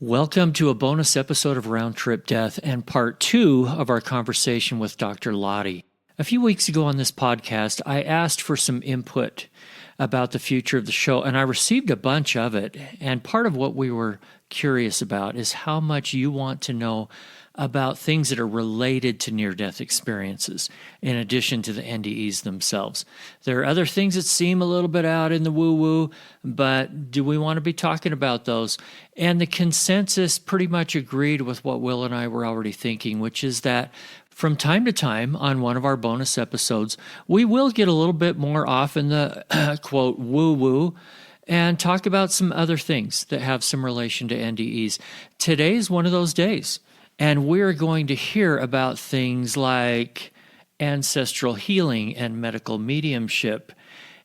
Welcome to a bonus episode of Round Trip Death and part 2 of our conversation with Dr. Lotte. A few weeks ago on this podcast, I asked for some input about the future of the show, and I received a bunch of it. And part of what we were curious about is how much you want to know about things that are related to near-death experiences, in addition to the NDEs themselves. There are other things that seem a little bit out in the woo-woo, but do we want to be talking about those? And the consensus pretty much agreed with what Will and I were already thinking, which is that from time to time on one of our bonus episodes, we will get a little bit more off in the, quote, woo-woo, and talk about some other things that have some relation to NDEs. Today's one of those days. And we're going to hear about things like ancestral healing and medical mediumship.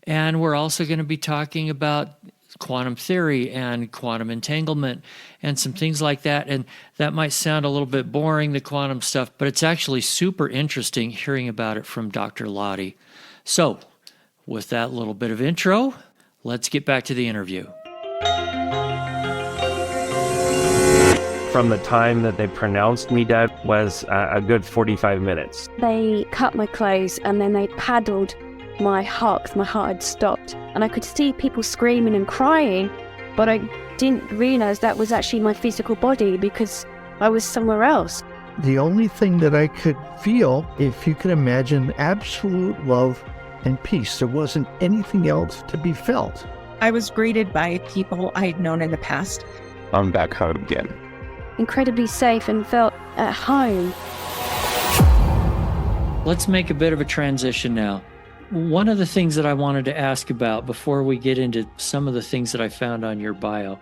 And we're also going to be talking about quantum theory and quantum entanglement and some things like that. And that might sound a little bit boring, the quantum stuff, but it's actually super interesting hearing about it from Dr. Lotte. So with that little bit of intro, let's get back to the interview. From the time that they pronounced me dead was a good 45 minutes. They cut my clothes and then they paddled my heart because my heart had stopped. And I could see people screaming and crying, but I didn't realize that was actually my physical body because I was somewhere else. The only thing that I could feel, if you can imagine, absolute love and peace. There wasn't anything else to be felt. I was greeted by people I had known in the past. I'm back home again. Incredibly safe and felt at home. Let's make a bit of a transition now. One of the things that I wanted to ask about before we get into some of the things that I found on your bio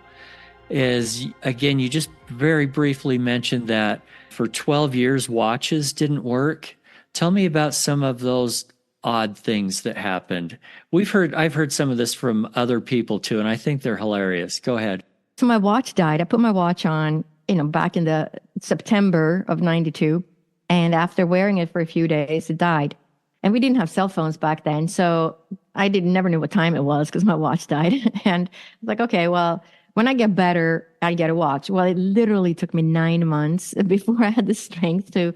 is, again, you just very briefly mentioned that for 12 years, watches didn't work. Tell me about some of those odd things that happened. I've heard some of this from other people too, and I think they're hilarious. Go ahead. So my watch died. I put my watch on, back in the September of 92. And after wearing it for a few days, it died. And we didn't have cell phones back then. So I never knew what time it was because my watch died. And I was like, okay, well, when I get better, I get a watch. Well, it literally took me 9 months before I had the strength to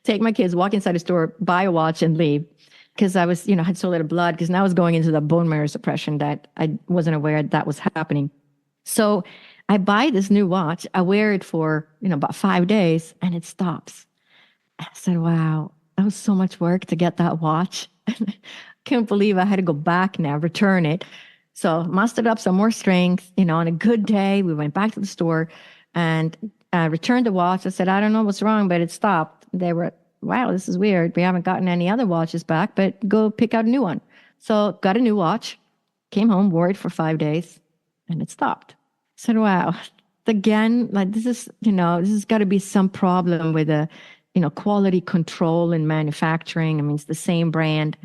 take my kids, walk inside a store, buy a watch and leave. Because I was, had so little blood, because now I was going into the bone marrow suppression that I wasn't aware that was happening. So I buy this new watch. I wear it for, about 5 days and it stops. I said, wow, that was so much work to get that watch. I can't believe I had to go back now, return it. So mustered up some more strength, on a good day. We went back to the store and I returned the watch. I said, I don't know what's wrong, but it stopped. They were, wow, this is weird. We haven't gotten any other watches back, but go pick out a new one. So got a new watch, came home, wore it for 5 days and it stopped. Said, wow, again, like this has got to be some problem with the, quality control and manufacturing. I mean, it's the same brand.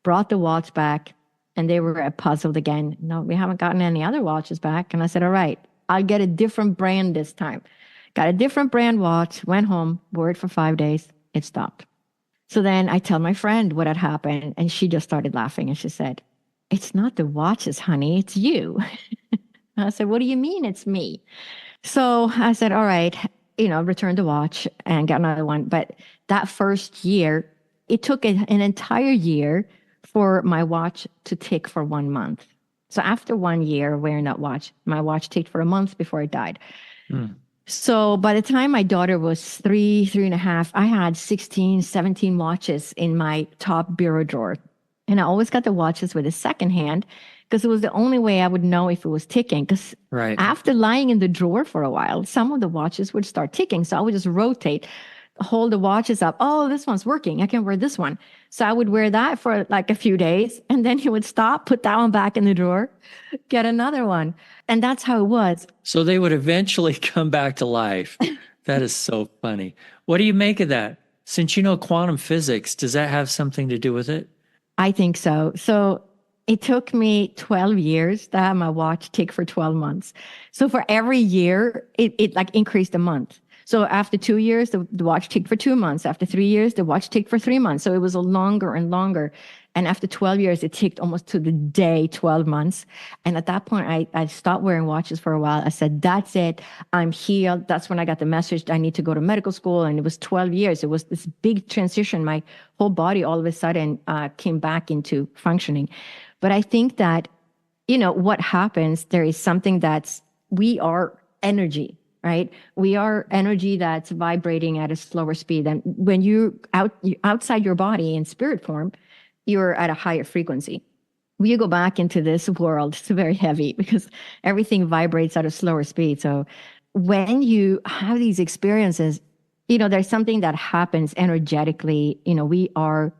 Brought the watch back and they were puzzled again. No, we haven't gotten any other watches back. And I said, all right, I'll get a different brand this time. Got a different brand watch, went home, wore it for 5 days. It stopped. So then I tell my friend what had happened and she just started laughing and she said, it's not the watches, honey, it's you. I said, what do you mean it's me? So I said, all right, return the watch and got another one. But that first year, it took an entire year for my watch to tick for 1 month. So after 1 year wearing that watch, my watch ticked for a month before it died. So by the time my daughter was 3.5, I had 16, 17 watches in my top bureau drawer. And I always got the watches with a second hand because it was the only way I would know if it was ticking. Because after lying in the drawer for a while, some of the watches would start ticking. So I would just rotate, hold the watches up. Oh, this one's working. I can wear this one. So I would wear that for like a few days. And then he would stop, put that one back in the drawer, get another one. And that's how it was. So they would eventually come back to life. That is so funny. What do you make of that? Since you know quantum physics, does that have something to do with it? I think so. So it took me 12 years to have my watch tick for 12 months. So for every year, it like increased a month. So after 2 years, the watch ticked for 2 months. After 3 years, the watch ticked for 3 months. So it was a longer and longer. And after 12 years, it ticked almost to the day 12 months. And at that point, I stopped wearing watches for a while. I said, that's it. I'm healed. That's when I got the message I need to go to medical school. And it was 12 years. It was this big transition. My whole body all of a sudden came back into functioning. But I think that, what happens, there is something we are energy, right? We are energy that's vibrating at a slower speed. And when you're outside your body in spirit form, you're at a higher frequency. When you go back into this world, it's very heavy because everything vibrates at a slower speed. So when you have these experiences, there's something that happens energetically. We are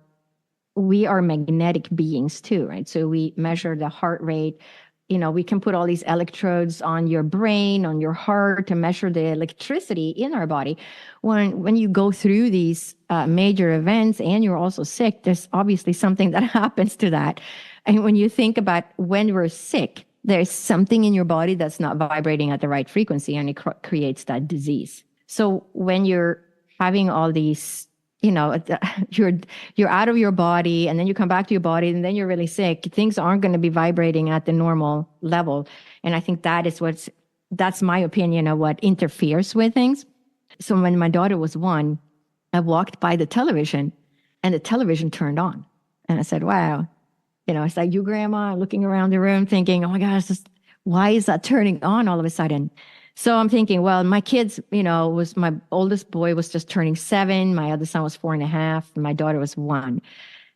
magnetic beings too, right? So we measure the heart rate. We can put all these electrodes on your brain, on your heart to measure the electricity in our body. When you go through these major events and you're also sick, there's obviously something that happens to that. And when you think about when we're sick, there's something in your body that's not vibrating at the right frequency, and it creates that disease. So when you're having all these, you're out of your body, and then you come back to your body, and then you're really sick, things aren't going to be vibrating at the normal level. And I think that's my opinion of what interferes with things. So when my daughter was 1, I walked by the television and the television turned on. And I said, wow, it's like you, Grandma, looking around the room thinking, oh my gosh, why is that turning on all of a sudden? So I'm thinking, well, my kids, my oldest boy was just turning 7. My other son was 4.5. And my daughter was 1.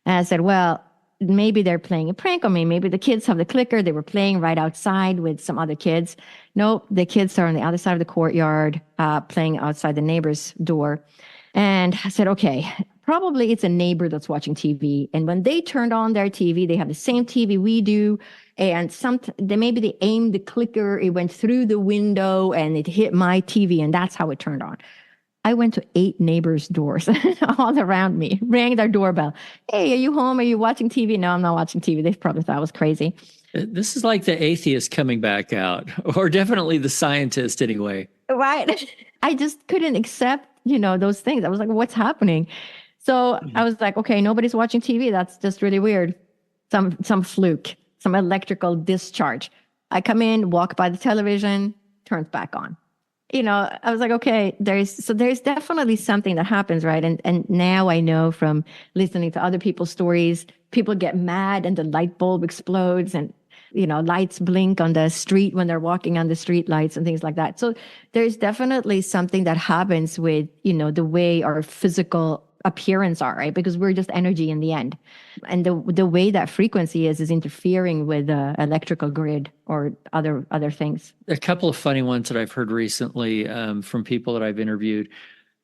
And I said, well, maybe they're playing a prank on me. Maybe the kids have the clicker. They were playing right outside with some other kids. Nope, the kids are on the other side of the courtyard, playing outside the neighbor's door. And I said, okay, probably it's a neighbor that's watching TV. And when they turned on their TV, they have the same TV we do. And maybe they aimed the clicker, it went through the window and it hit my TV, and that's how it turned on. I went to 8 neighbors' doors all around me, rang their doorbell. Hey, are you home? Are you watching TV? No, I'm not watching TV. They probably thought I was crazy. This is like the atheist coming back out, or definitely the scientist anyway. Right. I just couldn't accept, those things. I was like, what's happening? So I was like, okay, nobody's watching TV. That's just really weird. Some fluke, some electrical discharge. I come in, walk by the television, turns back on. I was like, okay, there's definitely something that happens, right? And now I know from listening to other people's stories, people get mad and the light bulb explodes, and lights blink on the street when they're walking on the street lights and things like that. So there's definitely something that happens with, the way our physical appearance are, right? Because we're just energy in the end. And the way that frequency is interfering with the electrical grid or other things. A couple of funny ones that I've heard recently from people that I've interviewed.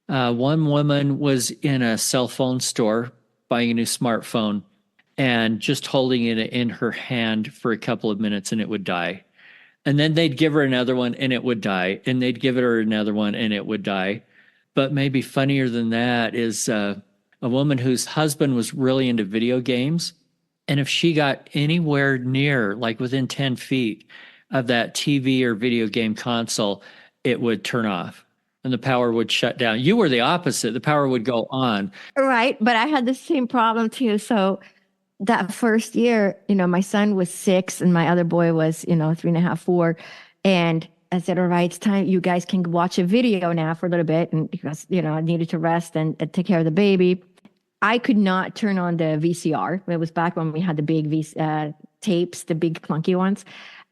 One woman was in a cell phone store buying a new smartphone and just holding it in her hand for a couple of minutes and it would die. And then they'd give her another one and it would die. And they'd give her another one and it would die. But maybe funnier than that is a woman whose husband was really into video games. And if she got anywhere near, like within 10 feet of that TV or video game console, it would turn off and the power would shut down. You were the opposite. The power would go on. Right. But I had the same problem too. So that first year, my son was 6 and my other boy was, 3.5, 4. And I said, all right, it's time. You guys can watch a video now for a little bit. And because, I needed to rest and take care of the baby. I could not turn on the VCR. It was back when we had the big tapes, the big clunky ones.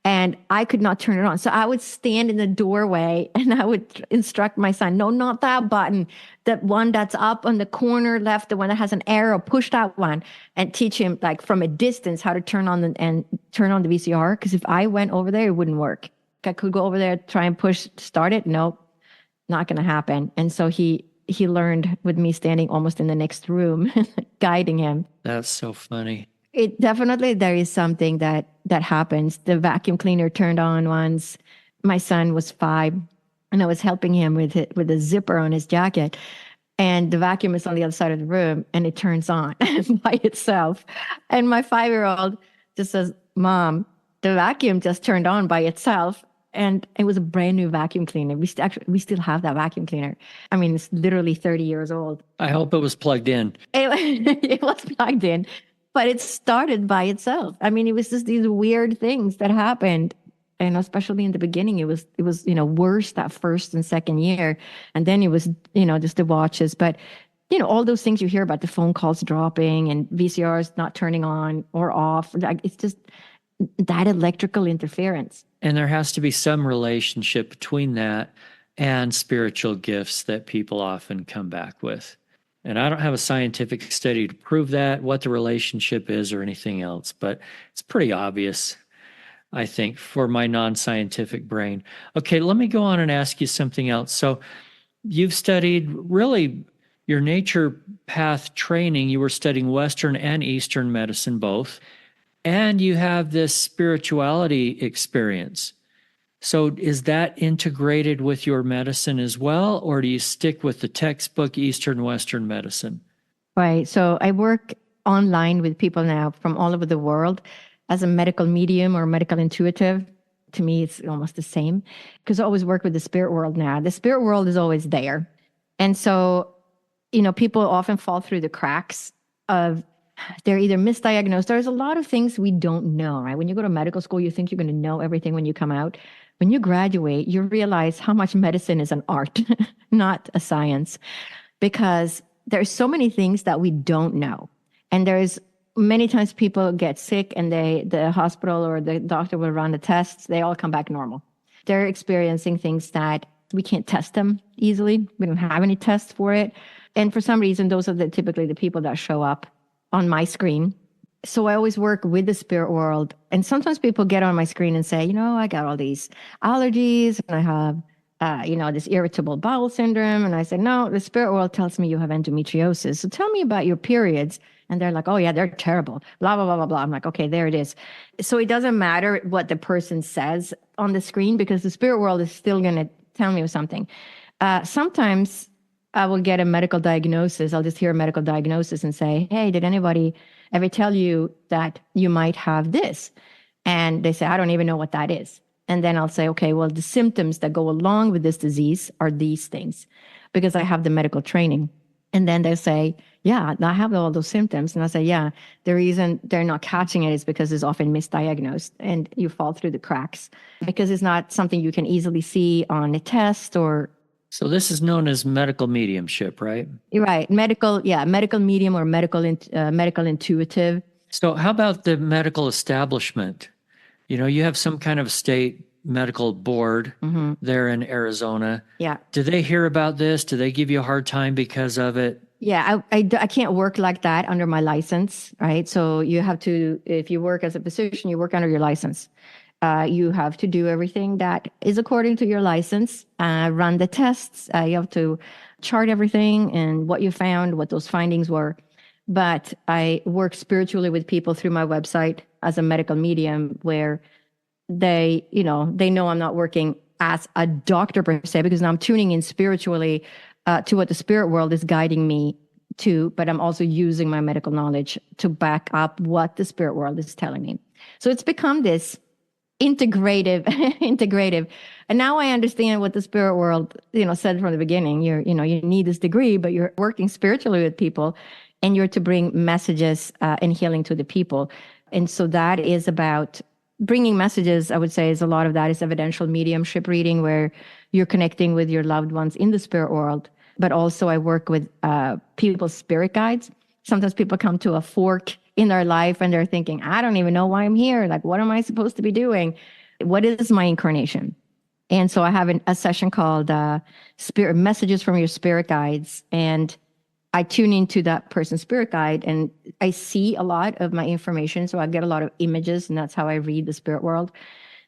And I could not turn it on. So I would stand in the doorway and I would instruct my son, no, not that button. That one that's up on the corner left, the one that has an arrow, push that one, and teach him like from a distance how to turn on the VCR. Because if I went over there, it wouldn't work. I could go over there, try and start it. Nope, not going to happen. And so he learned with me standing almost in the next room, guiding him. That's so funny. It definitely, there is something that happens. The vacuum cleaner turned on once. My son was 5 and I was helping him with a zipper on his jacket. And the vacuum is on the other side of the room and it turns on by itself. And my 5-year-old just says, Mom, the vacuum just turned on by itself. And it was a brand new vacuum cleaner. We still have that vacuum cleaner. I mean, it's literally 30 years old. I hope it was plugged in. It was plugged in. but it started by itself. I mean, it was just these weird things that happened. And especially in the beginning, it was, worse that first and second year. And then it was, just the watches. But, all those things you hear about, the phone calls dropping and VCRs not turning on or off. Like, it's just that electrical interference. And there has to be some relationship between that and spiritual gifts that people often come back with. And I don't have a scientific study to prove that, what the relationship is or anything else, but it's pretty obvious, I think, for my non-scientific brain. Okay, let me go on and ask you something else. So you've studied really your nature path training. You were studying Western and Eastern medicine both, and you have this spirituality experience. So is that integrated with your medicine as well, or do you stick with the textbook Eastern Western medicine? Right. So I work online with people now from all over the world as a medical medium or medical intuitive. To me, it's almost the same because I always work with the spirit world now. The spirit world is always there. And so, people often fall through the cracks of they're either misdiagnosed. There's a lot of things we don't know, right? When you go to medical school, you think you're going to know everything when you come out. When you graduate, you realize how much medicine is an art, not a science, because there's so many things that we don't know. And there's many times people get sick and the hospital or the doctor will run the tests. They all come back normal. They're experiencing things that we can't test them easily. We don't have any tests for it. And for some reason, those are typically the people that show up on my screen. So I always work with the spirit world. And sometimes people get on my screen and say, I got all these allergies and I have, this irritable bowel syndrome. And I said, no, the spirit world tells me you have endometriosis. So tell me about your periods. And they're like, oh yeah, they're terrible. Blah, blah, blah, blah, blah. I'm like, okay, there it is. So it doesn't matter what the person says on the screen because the spirit world is still going to tell me something. Sometimes I will get a medical diagnosis. I'll just hear a medical diagnosis and say, hey, did anybody ever tell you that you might have this? And they say, I don't even know what that is. And then I'll say, okay, well, the symptoms that go along with this disease are these things because I have the medical training. And then they say, yeah, I have all those symptoms. And I say, yeah, the reason they're not catching it is because it's often misdiagnosed and you fall through the cracks because it's not something you can easily see on a test or. So this is known as medical mediumship, right? Right. Medical medium or medical intuitive. So how about the medical establishment? You have some kind of state medical board there in Arizona. Yeah. Do they hear about this? Do they give you a hard time because of it? Yeah, I can't work like that under my license, right? So you have to, if you work as a physician, you work under your license. You have to do everything that is according to your license, run the tests. You have to chart everything and what you found, what those findings were. But I work spiritually with people through my website as a medical medium where they know I'm not working as a doctor per se, because now I'm tuning in spiritually to what the spirit world is guiding me to, but I'm also using my medical knowledge to back up what the spirit world is telling me. So it's become this integrative. And now I understand what the spirit world, said from the beginning. You need this degree, but you're working spiritually with people and you're to bring messages and healing to the people. And so that is about bringing messages. I would say is a lot of that is evidential mediumship reading where you're connecting with your loved ones in the spirit world. But also I work with people's spirit guides. Sometimes people come to a fork in their life and they're thinking, I don't even know why I'm here. Like, what am I supposed to be doing? What is my incarnation? And so I have a session called Spirit Messages from Your Spirit Guides. And I tune into that person's spirit guide and I see a lot of my information. So I get a lot of images and that's how I read the spirit world.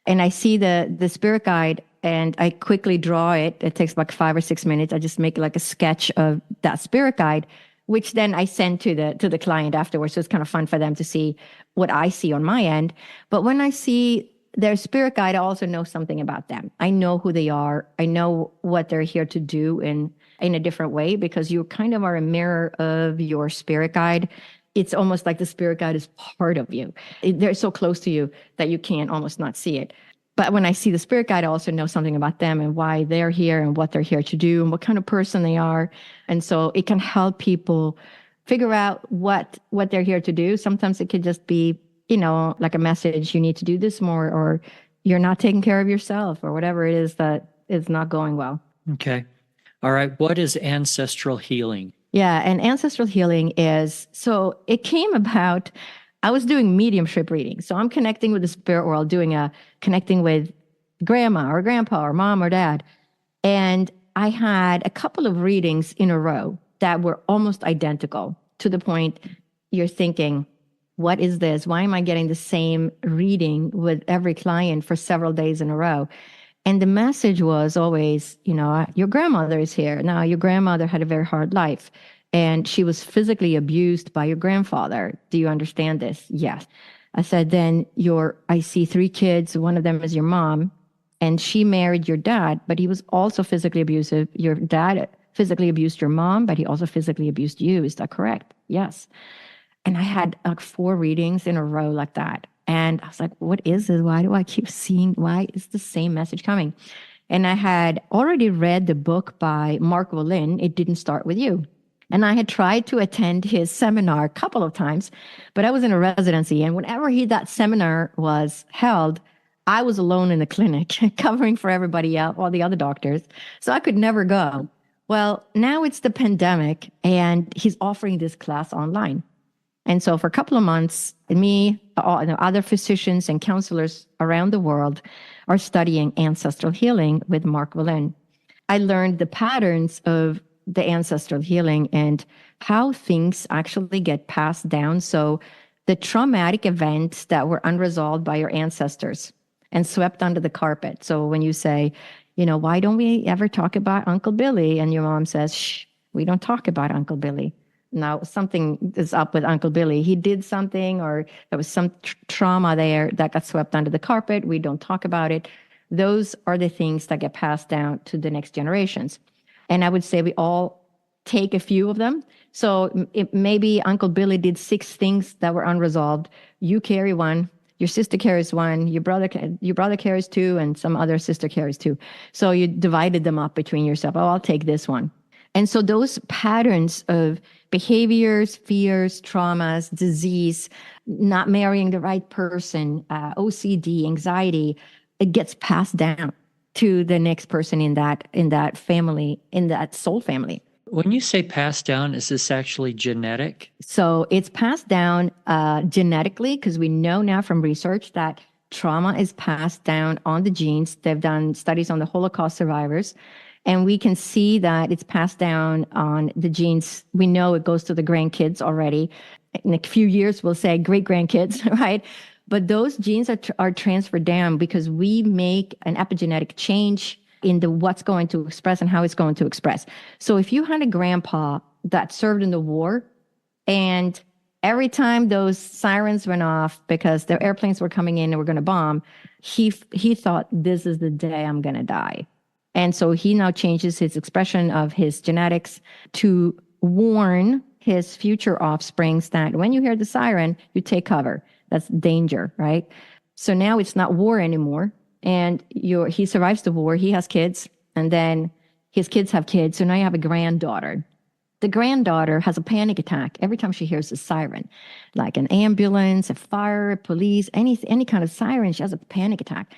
And I see the spirit guide and I quickly draw it. It takes like 5 or 6 minutes. I just make like a sketch of that spirit guide, which then I send to the client afterwards. So it's kind of fun for them to see what I see on my end. But when I see their spirit guide, I also know something about them. I know who they are. I know what they're here to do in a different way, because you kind of are a mirror of your spirit guide. It's almost like the spirit guide is part of you. They're so close to you that you can't almost not see it. But when I see the spirit guide, I also know something about them and why they're here and what they're here to do and what kind of person they are. And so it can help people figure out what they're here to do. Sometimes it could just be, like a message, you need to do this more, or you're not taking care of yourself, or whatever it is that is not going well. Okay. All right. What is ancestral healing? Yeah. And ancestral healing so it came about, I was doing mediumship readings. So I'm connecting with the spirit world, connecting with grandma or grandpa or mom or dad. And I had a couple of readings in a row that were almost identical, to the point you're thinking, what is this? Why am I getting the same reading with every client for several days in a row? And the message was always, your grandmother is here. Now, your grandmother had a very hard life, and she was physically abused by your grandfather. Do you understand this? Yes. I said, then I see 3 kids. One of them is your mom, and she married your dad, but he was also physically abusive. Your dad physically abused your mom, but he also physically abused you. Is that correct? Yes. And I had like 4 readings in a row like that. And I was like, what is this? Why do I keep seeing, why is the same message coming? And I had already read the book by Mark Valin, It Didn't Start With You. And I had tried to attend his seminar a couple of times, but I was in a residency. And whenever that seminar was held, I was alone in the clinic covering for everybody else, all the other doctors. So I could never go. Well, now it's the pandemic, and he's offering this class online. And so for a couple of months, me, other physicians and counselors around the world are studying ancestral healing with Mark Valin. I learned the patterns of the ancestral healing and how things actually get passed down. So the traumatic events that were unresolved by your ancestors and swept under the carpet. So when you say, why don't we ever talk about Uncle Billy? And your mom says, shh, we don't talk about Uncle Billy. Now, something is up with Uncle Billy. He did something, or there was some trauma there that got swept under the carpet. We don't talk about it. Those are the things that get passed down to the next generations. And I would say we all take a few of them. So maybe Uncle Billy did 6 things that were unresolved. You carry 1. Your sister carries 1. Your brother carries 2, and some other sister carries 2. So you divided them up between yourself. Oh, I'll take this one. And so those patterns of behaviors, fears, traumas, disease, not marrying the right person, OCD, anxiety, it gets passed down to the next person in that family, in that soul family. When you say passed down, is this actually genetic? So it's passed down genetically, because we know now from research that trauma is passed down on the genes. They've done studies on the Holocaust survivors. And we can see that it's passed down on the genes. We know it goes to the grandkids already. In a few years, we'll say great-grandkids, right? But those genes are transferred down because we make an epigenetic change in what's going to express and how it's going to express. So if you had a grandpa that served in the war, and every time those sirens went off because their airplanes were coming in and were going to bomb, he thought, this is the day I'm going to die. And so he now changes his expression of his genetics to warn his future offsprings that when you hear the siren, you take cover. That's danger, right? So now it's not war anymore. And he survives the war. He has kids, and then his kids have kids. So now you have a granddaughter. The granddaughter has a panic attack every time she hears a siren, like an ambulance, a fire, police, any kind of siren. She has a panic attack.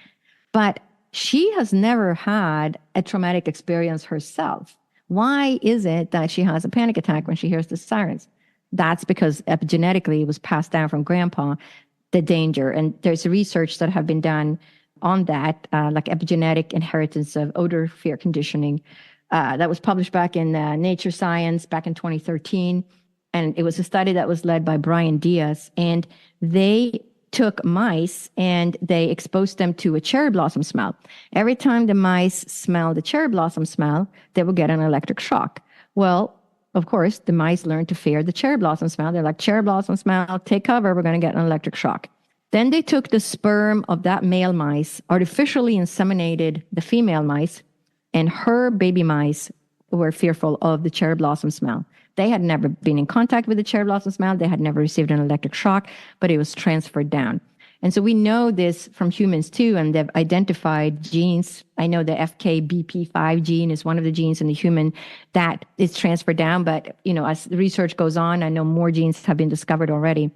But she has never had a traumatic experience herself. Why is it that she has a panic attack when she hears the sirens? That's because epigenetically it was passed down from grandpa, the danger. And there's research that have been done on that, like epigenetic inheritance of odor fear conditioning. That was published back in Nature Science back in 2013. And it was a study that was led by Brian Diaz. And they took mice and they exposed them to a cherry blossom smell. Every time the mice smell the cherry blossom smell, they would get an electric shock. Well, of course, the mice learned to fear the cherry blossom smell. They're like, cherry blossom smell, take cover, we're going to get an electric shock. Then they took the sperm of that male mice, artificially inseminated the female mice, and her baby mice were fearful of the cherry blossom smell. They had never been in contact with the cherry blossom smell. They had never received an electric shock, but it was transferred down. And so we know this from humans too, and they've identified genes. I know the FKBP5 gene is one of the genes in the human that is transferred down. But, as the research goes on, I know more genes have been discovered already.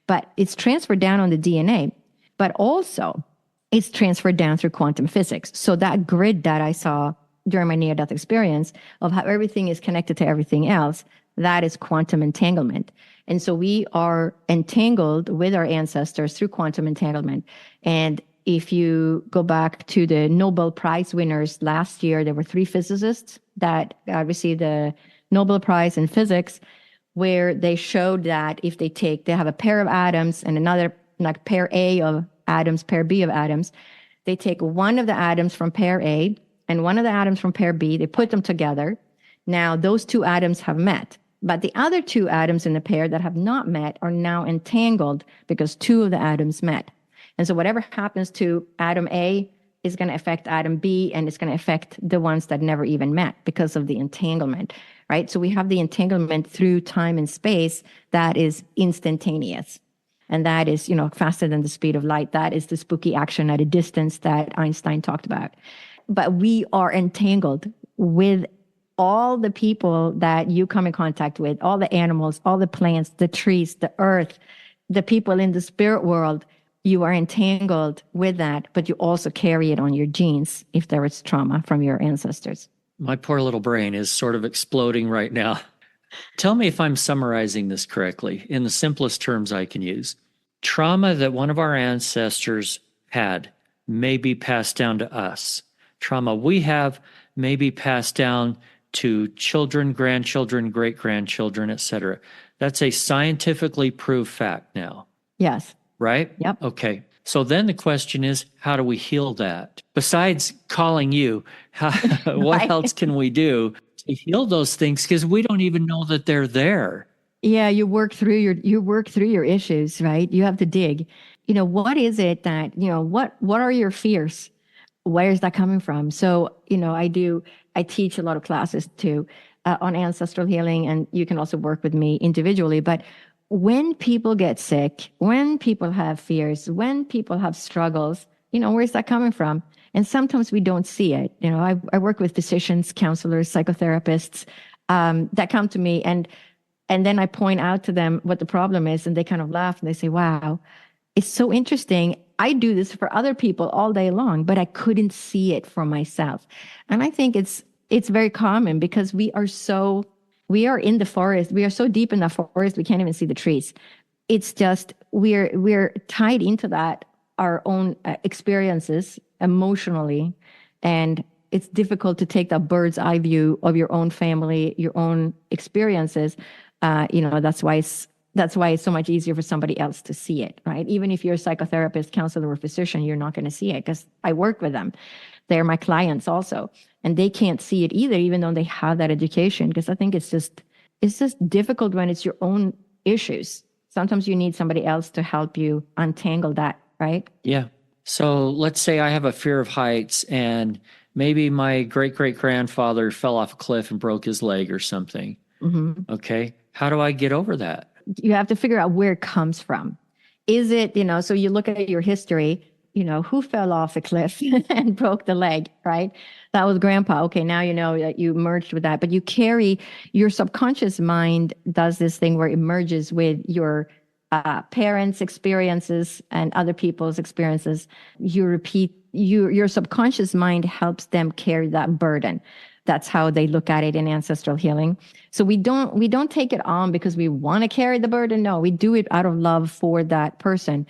But it's transferred down on the DNA, but also it's transferred down through quantum physics. So that grid that I saw during my near-death experience of how everything is connected to everything else, that is quantum entanglement. And so we are entangled with our ancestors through quantum entanglement. And if you go back to the Nobel Prize winners last year, there were 3 physicists that received the Nobel Prize in physics, where they showed that if they have a pair of atoms and another, like pair A of atoms, pair B of atoms, they take one of the atoms from pair A and one of the atoms from pair B, they put them together. Now those 2 atoms have met. But the other 2 atoms in the pair that have not met are now entangled because 2 of the atoms met. And so whatever happens to atom A is going to affect atom B, and it's going to affect the ones that never even met because of the entanglement, right? So we have the entanglement through time and space that is instantaneous. And that is, faster than the speed of light. That is the spooky action at a distance that Einstein talked about. But we are entangled with all the people that you come in contact with, all the animals, all the plants, the trees, the earth, the people in the spirit world. You are entangled with that, but you also carry it on your genes if there is trauma from your ancestors. My poor little brain is sort of exploding right now. Tell me if I'm summarizing this correctly in the simplest terms I can use. Trauma that one of our ancestors had may be passed down to us. Trauma we have may be passed down to children, grandchildren, great-grandchildren, etc. That's a scientifically proved fact now. Yes. Right? Yep. Okay. So then the question is, how do we heal that? Besides calling you, what else can we do to heal those things? Because we don't even know that they're there. Yeah, you work through your issues, right? You have to dig. What is it that, what are your fears? Where is that coming from? So, I teach a lot of classes too on ancestral healing, and you can also work with me individually. But when people get sick, when people have fears, when people have struggles, where's that coming from? And sometimes we don't see it. I work with physicians, counselors, psychotherapists that come to me, and then I point out to them what the problem is, and they kind of laugh and they say, wow, it's so interesting. I do this for other people all day long, but I couldn't see it for myself. And I think it's very common because we are in the forest. We are so deep in the forest, we can't even see the trees. It's just, we're tied into that, our own experiences emotionally. And it's difficult to take that bird's eye view of your own family, your own experiences. That's why it's so much easier for somebody else to see it, right? Even if you're a psychotherapist, counselor, or physician, you're not going to see it because I work with them. They're my clients also, and they can't see it either, even though they have that education. Because I think it's just difficult when it's your own issues. Sometimes you need somebody else to help you untangle that, right? Yeah. So let's say I have a fear of heights, and maybe my great-great-grandfather fell off a cliff and broke his leg or something. Mm-hmm. Okay. How do I get over that? You have to figure out where it comes from. Is it, so you look at your history, who fell off a cliff and broke the leg, right? That was grandpa. Okay, now you know that you merged with that, but you carry, your subconscious mind does this thing where it merges with your parents' experiences and other people's experiences. You repeat, your subconscious mind helps them carry that burden. That's how they look at it in ancestral healing. So we don't take it on because we want to carry the burden. No, we do it out of love for that person.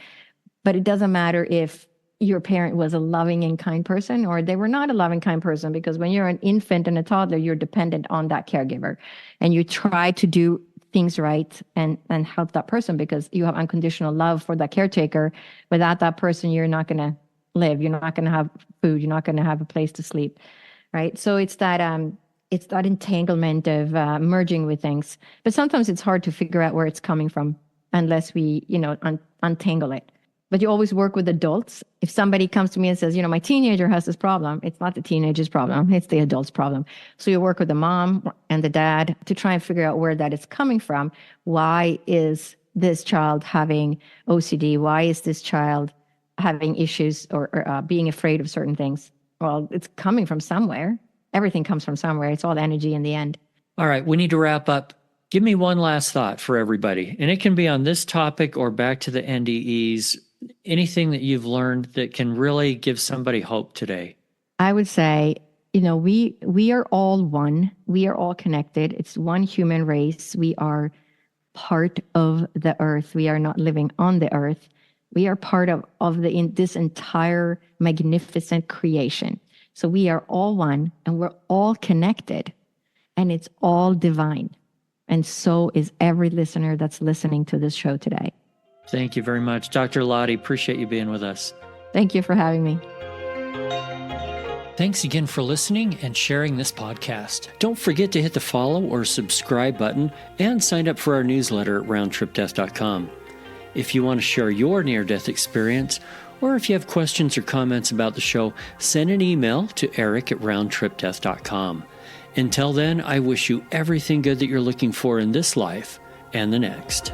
But it doesn't matter if your parent was a loving and kind person or they were not a loving, kind person, because when you're an infant and a toddler, you're dependent on that caregiver. And you try to do things right and help that person because you have unconditional love for that caretaker. Without that person, you're not going to live. You're not going to have food. You're not going to have a place to sleep. Right. So it's that entanglement of merging with things. But sometimes it's hard to figure out where it's coming from unless we, untangle it. But you always work with adults. If somebody comes to me and says, my teenager has this problem, it's not the teenager's problem, it's the adult's problem. So you work with the mom and the dad to try and figure out where that is coming from. Why is this child having OCD? Why is this child having issues or being afraid of certain things. Well, it's coming from somewhere. Everything comes from somewhere. It's all energy in the end. All right, we need to wrap up. Give me one last thought for everybody, and it can be on this topic or back to the NDEs, anything that you've learned that can really give somebody hope today. I would say, we are all one. We are all connected. It's one human race. We are part of the earth. We are not living on the earth. We are part of this entire magnificent creation. So we are all one, and we're all connected, and it's all divine. And so is every listener that's listening to this show today. Thank you very much. Dr. Lotte, appreciate you being with us. Thank you for having me. Thanks again for listening and sharing this podcast. Don't forget to hit the follow or subscribe button and sign up for our newsletter at roundtripdeath.com. If you want to share your near-death experience, or if you have questions or comments about the show, send an email to eric@roundtripdeath.com. Until then, I wish you everything good that you're looking for in this life and the next.